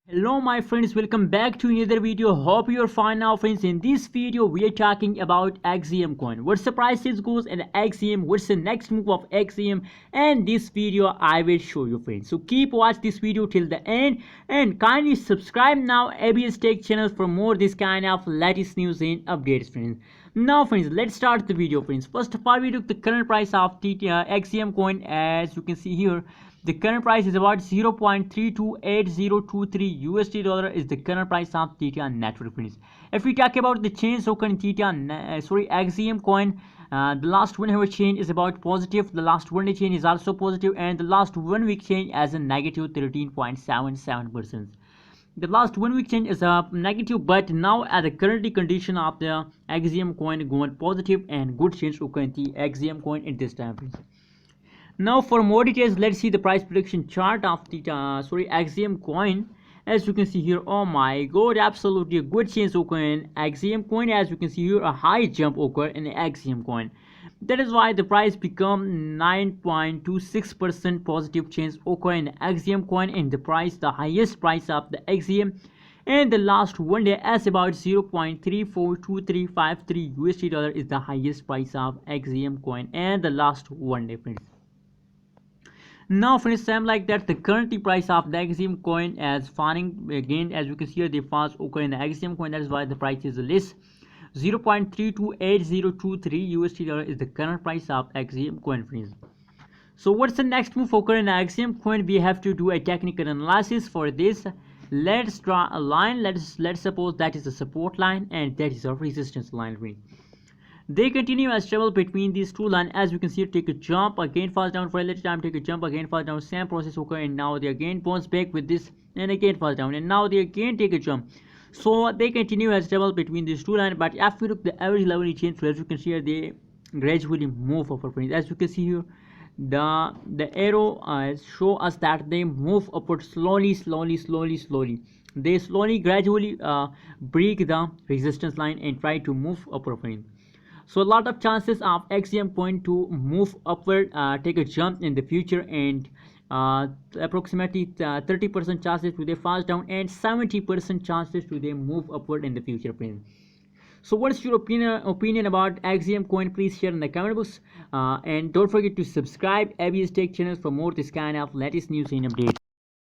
Hello my friends, welcome back to another video. Hope you're fine now friends. In this video we are talking about Axiom coin. What's the prices goes in Axiom, what's the next move of Axiom, and this video I will show you friends. So keep watch this video till the end and kindly subscribe now ABS Tech channel for more this kind of latest news and updates friends. Now friends, let's start the video friends. First of all, we look the current price of Axiom coin. As you can see here, the current price is about 0.328023 USD dollar is the current price of Theta network friends. If we talk about the change token Theta Axiom coin, the last 1 hour change is about positive, the last 1 day change is also positive, and the last 1 week change as a negative 13.77%. The last 1 week change is a negative, but now at the currently condition of the Axiom coin going positive and good change occur the Axiom coin in this time friends. Now for more details, let's see the price prediction chart of the Axiom coin. As you can see here, oh my god, absolutely a good change occur in Axiom coin. As you can see here, a high jump occur in the Axiom coin. That is why the price become 9.26% positive change occur in Axiom coin, and the price, the highest price of the Axiom and the last 1 day as about 0.342353 USD dollar is the highest price of Axiom coin and the last 1 day friends. Now friends, same like that, the currently price of the Axiom coin as falling again. As you can see here, the falls occur in the Axiom coin. That is why the price is less. 0.328023 USD dollar is the current price of Axiom coin friends. So what's the next move occur in Axiom coin? We have to do a technical analysis for this. Let's draw a line. Let's suppose that is a support line and that is a resistance line friends. They continue as travel between these two lines. As you can see, take a jump, again falls down for a little time, take a jump, again falls down, same process occur, and now they again bounce back with this and again falls down, and now they again take a jump. So they continue as travel between these two lines. But if you look the average level change, so as you can see here, they gradually move upward friends. As you can see here, the arrow show us that they move upward slowly. They slowly gradually break the resistance line and try to move upward friends. So a lot of chances of Axiom coin to move upward, take a jump in the future, and approximately 30% chances to they fall down and 70% chances to they move upward in the future friends. So what's your opinion about Axiom coin? Please share in the comment box, and don't forget to subscribe ABS Tech channel for more this kind of latest news and updates.